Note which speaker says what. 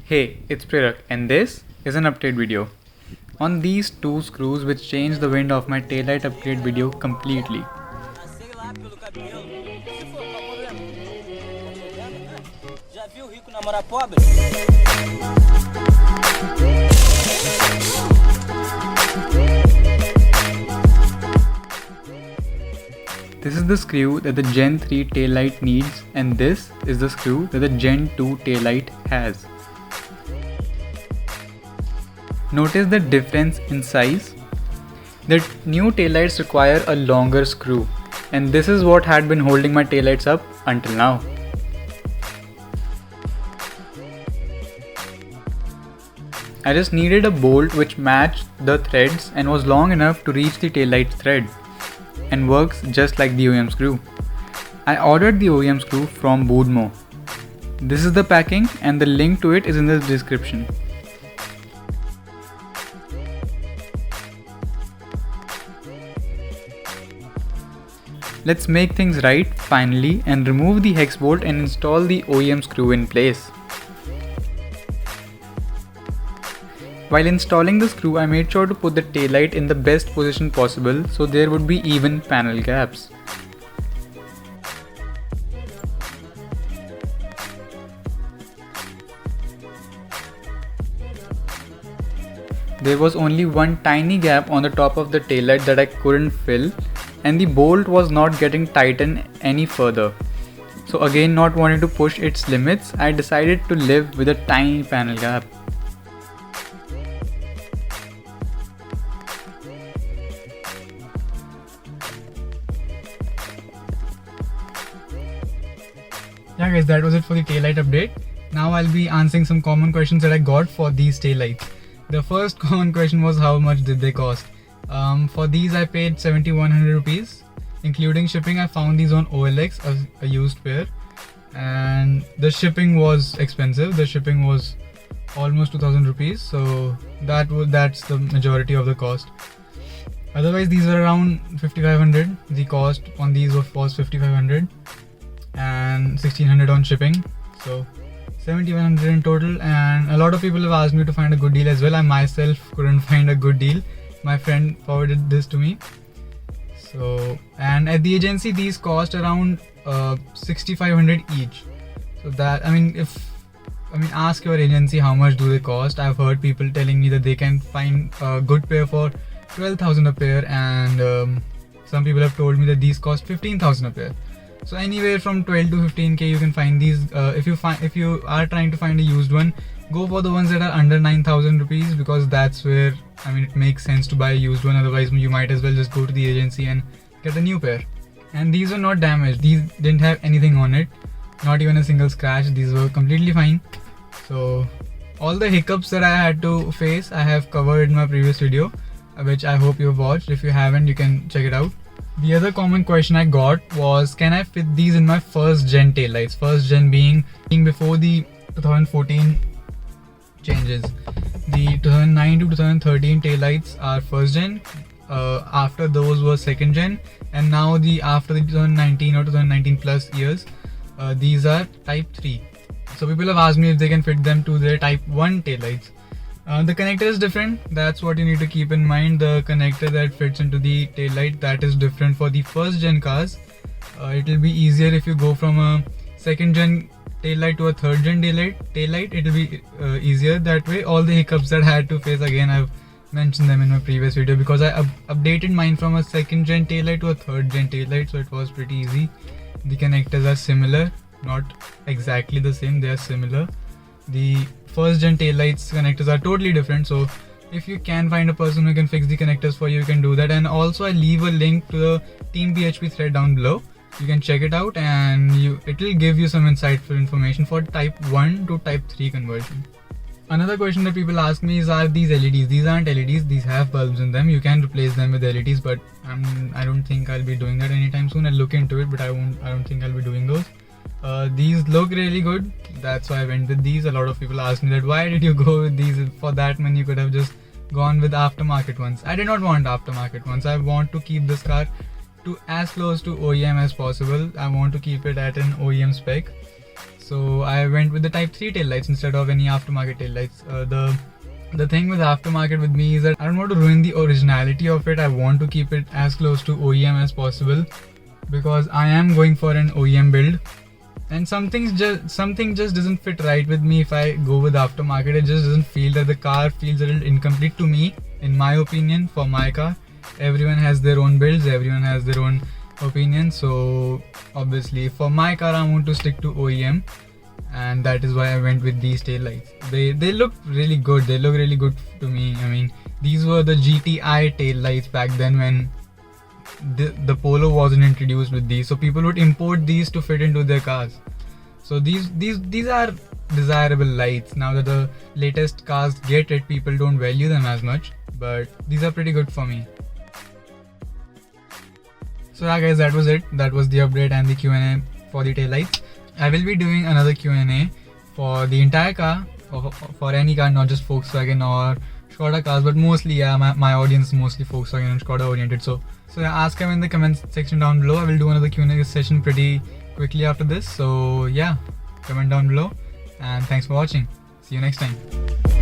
Speaker 1: Hey, it's Prerak and this is an update video on these two screws which change the wind of my taillight upgrade video completely. This is the screw that the Gen 3 taillight needs and this is the screw that the Gen 2 taillight has. Notice the difference in size. The new taillights require a longer screw and this is what had been holding my taillights up until now. I just needed a bolt which matched the threads and was long enough to reach the taillight thread and works just like the OEM screw. I ordered the OEM screw from Budmo. This is the packing and the link to it is in the description. Let's make things right finally and remove the hex bolt and install the OEM screw in place. While installing the screw, I made sure to put the taillight in the best position possible so there would be even panel gaps. There was only one tiny gap on the top of the taillight that I couldn't fill, and the bolt was not getting tightened any further. So again, not wanting to push its limits, I decided to live with a tiny panel gap. Yeah guys, that was it for the taillight update. Now I'll be answering some common questions that I got for these taillights. The first common question was how much did they cost? For these I paid 7100 rupees. Including shipping, I found these on OLX, a used pair. And the shipping was expensive. The shipping was almost 2000 rupees. So that's the majority of the cost. Otherwise these were around 5500. The cost on these was 5500 and 1600 on shipping. So 7100 in total, and a lot of people have asked me to find a good deal as well. I myself couldn't find a good deal. My friend forwarded this to me. So, and at the agency these cost around 6500 each. So that, ask your agency how much do they cost. I've heard people telling me that they can find a good pair for 12,000 a pair, and some people have told me that these cost 15,000 a pair. So anywhere from 12 to 15k you can find these. If you are trying to find a used one, go for the ones that are under 9,000 rupees, because that's where it makes sense to buy a used one. Otherwise you might as well just go to the agency and get a new pair. And these were not damaged. These didn't have anything on it, not even a single scratch. These were completely fine. So all the hiccups that I had to face I have covered in my previous video, which I hope you've watched. If you haven't, you can check it out. The other common question I got was, can I fit these in my first gen taillights? First gen being before the 2014 changes. The 2009 to 2013 taillights are first gen. After those was second gen, and now after the 2019 or 2019 plus years, these are type 3. So people have asked me if they can fit them to their type 1 taillights. The connector is different. That's what you need to keep in mind. The connector that fits into the taillight, that is different for the first gen cars. It will be easier if you go from a second gen taillight to a third gen taillight. It will be easier that way. All the hiccups that I had to face, again I've mentioned them in my previous video, because I updated mine from a second gen taillight to a third gen taillight, so it was pretty easy. The connectors are similar, not exactly the same, they are similar. The first gen taillights connectors are totally different, so if you can find a person who can fix the connectors for you, you can do that. And also I leave a link to the Team PHP thread down below. You can check it out and it will give you some insightful information for type 1 to type 3 conversion. Another question that people ask me is, are these LEDs? These aren't LEDs, these have bulbs in them. You can replace them with LEDs, but I don't think I'll be doing that anytime soon. I'll look into it, but I don't think I'll be doing those. These look really good, that's why I went with these. A lot of people ask me that, why did you go with these? For that man, you could have just gone with aftermarket ones. I did not want aftermarket ones. I want to keep this car to as close to OEM as possible. I want to keep it at an OEM spec. So I went with the Type 3 taillights instead of any aftermarket taillights. The thing with aftermarket with me is that I don't want to ruin the originality of it. I want to keep it as close to OEM as possible, because I am going for an OEM build, and something just doesn't fit right with me if I go with aftermarket. It just doesn't feel that the car feels a little incomplete to me, in my opinion. For my car, everyone has their own builds, everyone has their own opinion. So obviously for my car I want to stick to OEM, and that is why I went with these taillights. They look really good. They look really good to me. I mean, these were the GTI taillights back then when the Polo wasn't introduced with these. So people would import these to fit into their cars. So these are desirable lights. Now that the latest cars get it, people don't value them as much, but these are pretty good for me. So yeah guys, that was it. That was the update and the Q&A for the taillights. I will be doing another Q&A for the entire car, for any car, not just Volkswagen or Skoda cars, but mostly, yeah, my audience is mostly Volkswagen and Skoda oriented. So yeah, ask them in the comments section down below. I will do another Q&A session pretty quickly after this. So yeah, comment down below, and thanks for watching. See you next time.